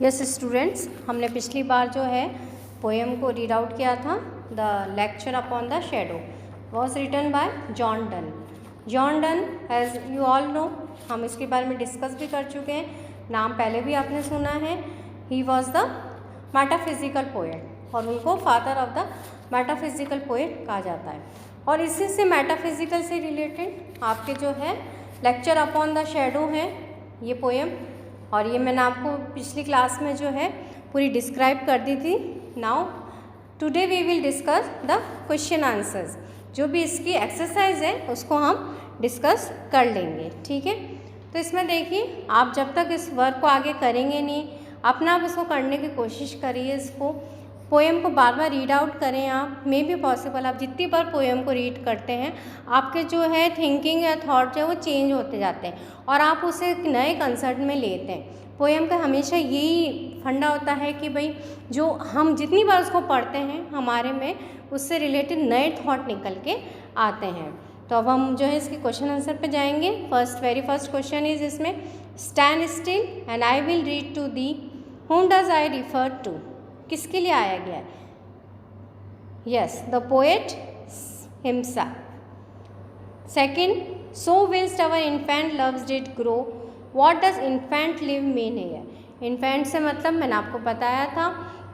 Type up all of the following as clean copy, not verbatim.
Yes students, हमने पिछली बार जो है पोएम को रीड आउट किया था। The lecture upon the shadow was written by John Donne. John Donne, as you all know, हम इसके बारे में डिस्कस भी कर चुके हैं, नाम पहले भी आपने सुना है। He was the metaphysical poet और उनको father of the metaphysical poet कहा जाता है। और इसी से मेटाफिजिकल से रिलेटेड आपके जो है लेक्चर अपॉन द शेडो है ये पोएम, और ये मैंने आपको पिछली क्लास में जो है पूरी डिस्क्राइब कर दी थी। Now today we will discuss the question answers. जो भी इसकी एक्सरसाइज है उसको हम डिस्कस कर लेंगे, ठीक है। तो इसमें देखिए, आप जब तक इस वर्क को आगे करेंगे नहीं, अपना आप इसको करने की कोशिश करिए। इसको पोएम को बार बार रीड आउट करें आप, मे बी पॉसिबल आप जितनी बार पोएम को रीड करते हैं आपके जो है थिंकिंग या थॉट जो है वो चेंज होते जाते हैं और आप उसे एक नए कंसेप्ट में लेते हैं। पोएम का हमेशा यही फंडा होता है कि भाई जो हम जितनी बार उसको पढ़ते हैं हमारे में उससे रिलेटेड नए थॉट निकल के आते हैं। तो अब हम जो है इसके क्वेश्चन आंसर पे जाएंगे। वेरी फर्स्ट क्वेश्चन इज इसमें, stand still and I will read to thee, whom does I refer to. किसके लिए आया गया है? Yes, the poet himself. Second, so whilst our infant loves did grow, what does infant love mean here. Infant से मतलब मैंने आपको बताया था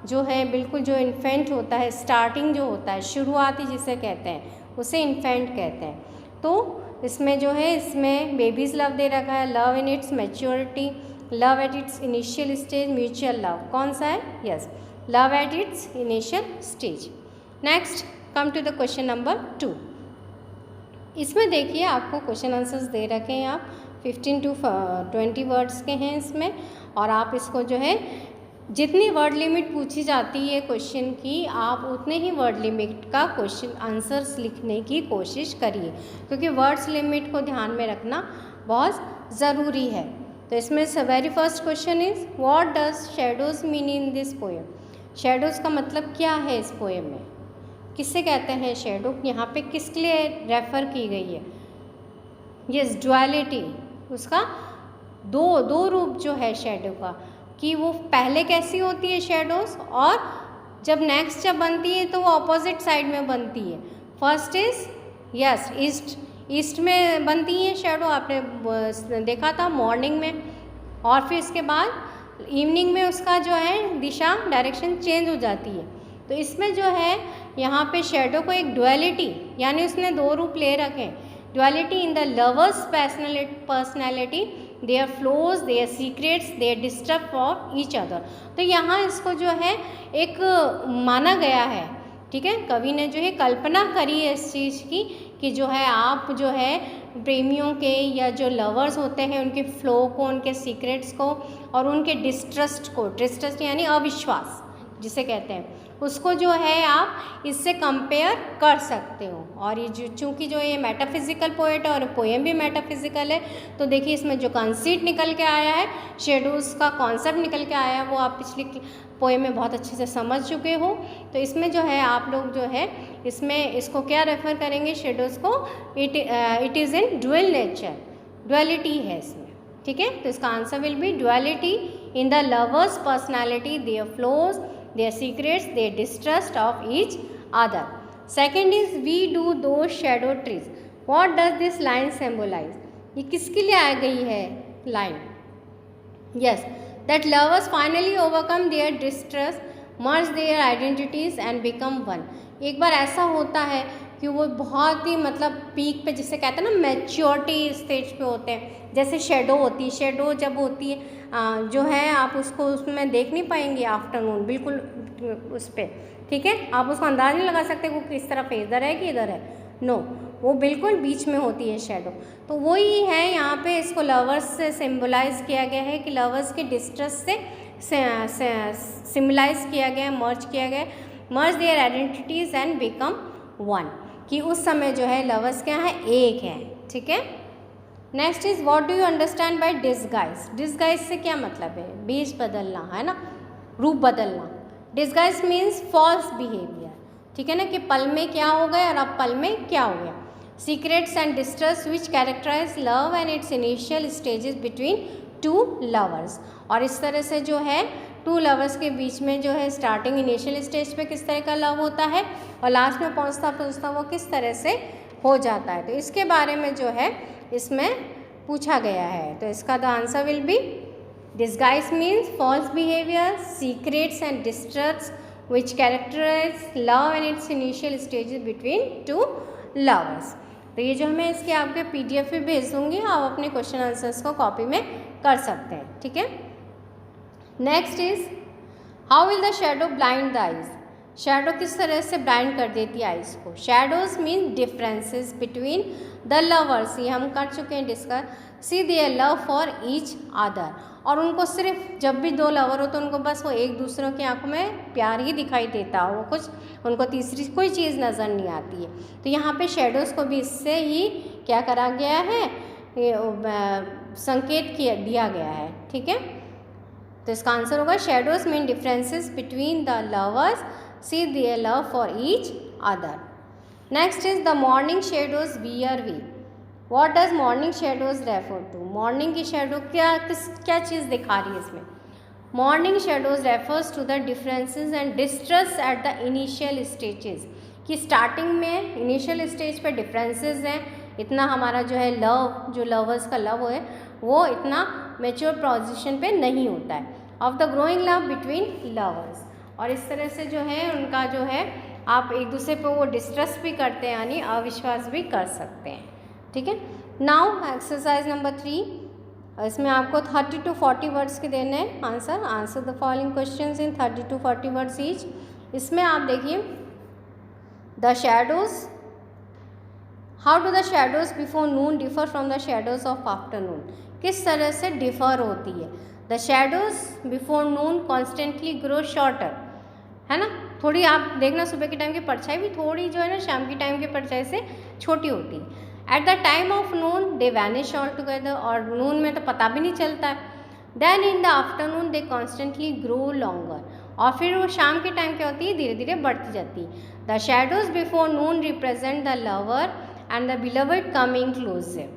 जो है बिल्कुल जो इन्फेंट होता है, स्टार्टिंग जो होता है, शुरुआती जिसे कहते हैं उसे इन्फेंट कहते हैं। तो इसमें जो है इसमें बेबीज़ लव दे रखा है, love in its maturity, love at its initial stage, mutual love. कौन सा है? Yes, love at its initial stage. Next come to the question number 2। इसमें देखिए आपको क्वेश्चन आंसर्स दे रखे हैं, आप 15 to 20 वर्ड्स के हैं इसमें, और आप इसको जो है जितनी वर्ड लिमिट पूछी जाती है क्वेश्चन की, आप उतने ही वर्ड लिमिट का क्वेश्चन आंसर्स लिखने की कोशिश करिए, क्योंकि वर्ड्स लिमिट को ध्यान में रखना बहुत ज़रूरी है। तो इसमें से very first question is, what does shadows mean in this poem. Shadows का मतलब क्या है इस पोएम में, किससे कहते हैं शेडो, यहाँ पे किसके लिए रेफ़र की गई है? Yes, duality. उसका दो रूप जो है शेडो का, कि वो पहले कैसी होती है शेडोज़, और जब नेक्स्ट जब बनती है तो वो अपोजिट साइड में बनती है। फर्स्ट इज यस ईस्ट में बनती है शेडो, आपने देखा था मॉर्निंग में, और फिर इसके बाद इवनिंग में उसका जो है दिशा डायरेक्शन चेंज हो जाती है। तो इसमें जो है यहाँ पे शेडो को एक डुअलिटी, यानी उसने दो रूप ले रखे। Duality in the lovers personality, their flaws, their secrets, their disturb for each other. तो यहाँ इसको जो है एक माना गया है, ठीक है। कवि ने जो है कल्पना करी है इस चीज़ की कि जो है आप जो है प्रेमियों के या जो लवर्स होते हैं उनके फ्लो को, उनके सीक्रेट्स को और उनके डिस्ट्रस्ट यानी अविश्वास जिसे कहते हैं, उसको जो है आप इससे कंपेयर कर सकते हो। और ये जो चूँकि जो ये मेटाफिजिकल पोएट है और पोएम भी मेटाफिजिकल है, तो देखिए इसमें जो कंसीट निकल के आया है, शेडोज़ का कॉन्सेप्ट निकल के आया है, वो आप पिछली पोएम में बहुत अच्छे से समझ चुके हो। तो इसमें जो है आप लोग जो है इसमें इसको क्या रेफ़र करेंगे शेडोज़ को, it is in dual nature, duality है इसमें, ठीक है। तो इसका answer will be duality in the lovers personality, their flaws, their secrets, their distrust of each other. Second is, we do those shadow trees. What does this line symbolize? ये किसके लिए आ गई है line? Yes, that lovers finally overcome their distrust, merge their identities and become one. एक बार ऐसा होता है कि वो बहुत ही मतलब पीक पे, जिसे कहते हैं ना मैच्योरिटी स्टेज पे होते हैं, जैसे शेडो होती है। शेडो जब होती है जो है आप उसको उसमें देख नहीं पाएंगे आफ्टरनून, बिल्कुल उस पर, ठीक है। आप उसको अंदाज़ नहीं लगा सकते वो किस तरफ है, इधर है कि इधर है, नो, वो बिल्कुल बीच में होती है शेडो। तो वही है यहाँ पे, इसको लवर्स से सिम्बलाइज़ किया गया है कि लवर्स के डिस्ट्रस्ट से सिम्बलाइज़ किया गया है, मर्ज किया गया है, merge their identities and become one, कि उस समय जो है लवर्स क्या है, एक है, ठीक है। Next is, what do you understand bye disguise. Disguise से क्या मतलब है? वेश बदलना, है ना, रूप बदलना। डिसगाइज मीन्स फॉल्स बिहेवियर, ठीक है ना, कि पल में क्या हो गया और अब पल में क्या हो गया। Secrets and distrust which characterize love and its initial stages between two lovers. और इस तरह से जो है टू लवर्स के बीच में जो है स्टार्टिंग इनिशियल स्टेज पे किस तरह का लव होता है और लास्ट में पहुंचता वो किस तरह से हो जाता है। तो इसके बारे में जो है इसमें पूछा गया है। तो इसका the answer will be disguise means false behaviour, secrets and distrust which characterize love and its initial stages between two lovers. तो ये जो मैं इसके आपके PDF पे भेज दूँगी, आप अपने क्वेश्चन आंसर्स को कॉपी में कर सकते हैं, ठीक है। Next is how will the shadow blind the eyes. Shadow किस तरह से ब्लाइंड कर देती है आइज को। Shadows mean differences between the lovers, ये हम कर चुके हैं discuss. See their love for each other, और उनको सिर्फ जब भी दो लवर हो तो उनको बस वो एक दूसरों की आंखों में प्यार ही दिखाई देता हो, वो कुछ उनको तीसरी कोई चीज़ नज़र नहीं आती है। तो यहाँ पे शेडोज़ को भी इससे ही क्या करा गया है, संकेत दिया गया है, ठीक है। तो इसका आंसर होगा shadows mean differences between the lovers, see their love for each other. Next is the morning shadows wear we. What does morning shadows refer to. Morning की शेडो क्या चीज़ दिखा रही है इसमें। Morning shadows refers to the differences and distrust at the initial stages, कि starting में initial stage पे डिफरेंसेस हैं, इतना हमारा जो है लव, जो लवर्स का लव है वो इतना मेच्योर पोजीशन पे नहीं होता है। Of the growing love between lovers, और इस तरह से जो है उनका जो है आप एक दूसरे पे वो डिस्ट्रस्ट भी करते हैं, यानी अविश्वास भी कर सकते हैं, ठीक है। नाउ एक्सरसाइज नंबर 3, इसमें आपको 30 to 40 वर्ड्स के देने हैं answer. Answer the following questions in 30 to 40 words each. इसमें आप देखिए the shadows, how do the shadows before Noon differ from the shadows of afternoon, किस तरह से डिफर होती है। The shadows before Noon constantly grow shorter, है ना, थोड़ी आप देखना सुबह के टाइम की परछाई भी थोड़ी जो है ना शाम की टाइम की परछाई से छोटी होती है। At the time of noon they vanish all together, और नून में तो पता भी नहीं चलता है। Then in the afternoon they constantly grow longer, और फिर वो शाम के टाइम क्या होती है, धीरे धीरे बढ़ती जाती है। The shadows before Noon represent the lover and the beloved coming closer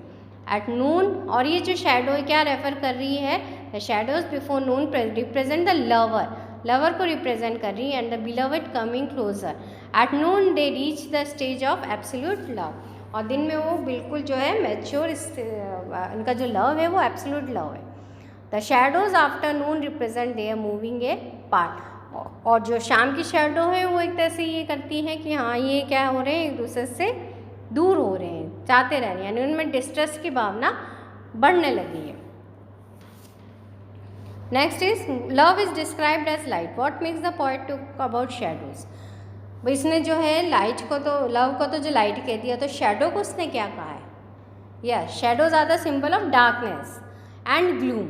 at noon, और ये जो शैडो क्या रेफर कर रही है, the shadows before Noon represent the lover, lover को रिप्रेजेंट कर रही है, and the beloved coming closer at noon they reach the stage of absolute love, और दिन में वो बिल्कुल जो है मैच्योर, इनका जो लव है वो एब्सोल्यूट लव है। The shadows after noon represent they are moving apart, और जो शाम की शैडो है वो एक तरह से ये करती है कि हाँ ये क्या हो रहे हैं, एक दूसरे से दूर हो रहे हैं, चाहते रह रहे हैं, यानी उनमें डिस्ट्रस्ट की भावना बढ़ने लगी है। Next is love is described as light, what makes the poet talk about shadows. इसने जो है लाइट को तो, लव को तो जो लाइट कह दिया, तो शैडो को उसने क्या कहा है। Yes, shadows are the symbol of darkness and gloom,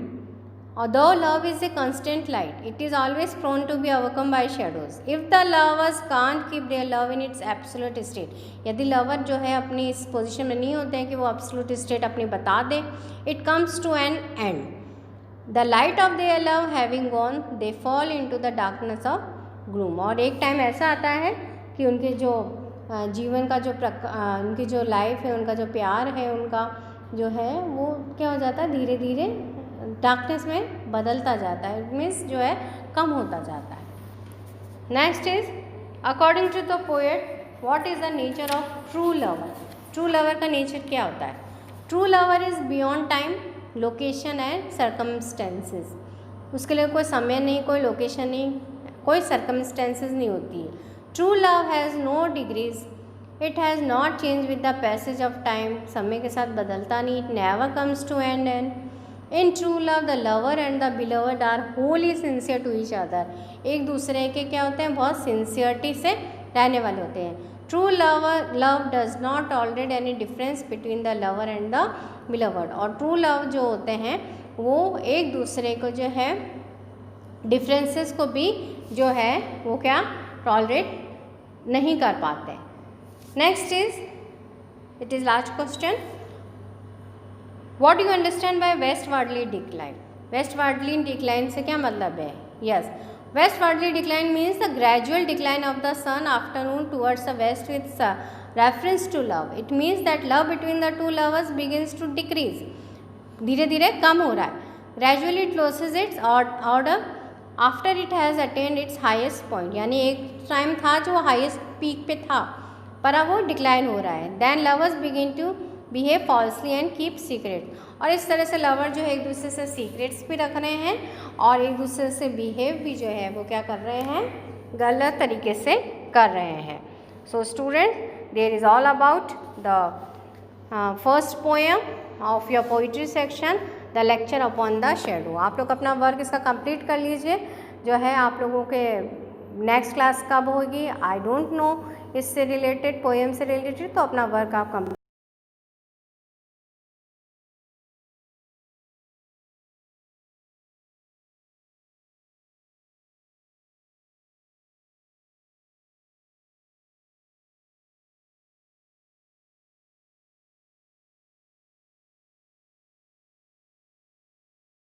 although love is a constant light, it is always prone to be overcome by shadows. If the lovers can't keep their love in its absolute state, यदि lover जो है अपनी इस position में नहीं होते हैं कि वो एब्सोल्यूट स्टेट अपनी बता दें, it comes to an end. The light of their love having gone, they fall into the darkness of gloom. और एक टाइम ऐसा आता है कि उनके जो जीवन का जो उनकी जो लाइफ है, उनका जो प्यार है, उनका जो है वो क्या हो जाता है, धीरे धीरे डार्कनेस में बदलता जाता है, इट मीन्स जो है कम होता जाता है। Next is according to the poet what is the nature of true lover. True lover का नेचर क्या होता है। True lover is beyond time, location and circumstances, उसके लिए कोई समय नहीं, कोई लोकेशन नहीं, कोई सर्कमस्टेंसेस नहीं होती है। True love has no degrees, it has not change with the passage of time, समय के साथ बदलता नहीं, it never comes to end in true love the lover and the beloved are wholly sincere to each other, एक दूसरे के क्या होते हैं, बहुत सिंसियरिटी से रहने वाले होते हैं। True love does not tolerate any difference between the lover and the beloved, और ट्रू लव जो होते हैं वो एक दूसरे को जो है डिफरेंसेस को भी जो है वो क्या टॉलरेट नहीं कर पाते। Next is it is last question, what you understand by westwardly decline. Westwardly decline से क्या मतलब है। Yes, westwardly decline means the gradual decline of the sun afternoon towards the west with reference to love. It means that love between the two lovers begins to decrease, धीरे धीरे कम हो रहा है। Gradually it loses its order after it has attend its highest point, यानी एक time था जो हाईएस्ट पीक पे था पर अब वो डिक्लाइन हो रहा है। Then lovers begin to behave falsely and keep secret, और इस तरह से लवर जो है एक दूसरे से सीक्रेट्स भी रख रहे हैं और एक दूसरे से बिहेव भी जो है वो क्या कर रहे हैं, गलत तरीके से कर रहे हैं। So student, there is all about the first poem of your poetry section, the lecture upon the shadow. आप लोग अपना वर्क इसका कंप्लीट कर लीजिए। जो है आप लोगों के नेक्स्ट क्लास कब होगी आई डोंट नो, इससे रिलेटेड पोएम से रिलेटेड, तो अपना वर्क आप कंप्लीट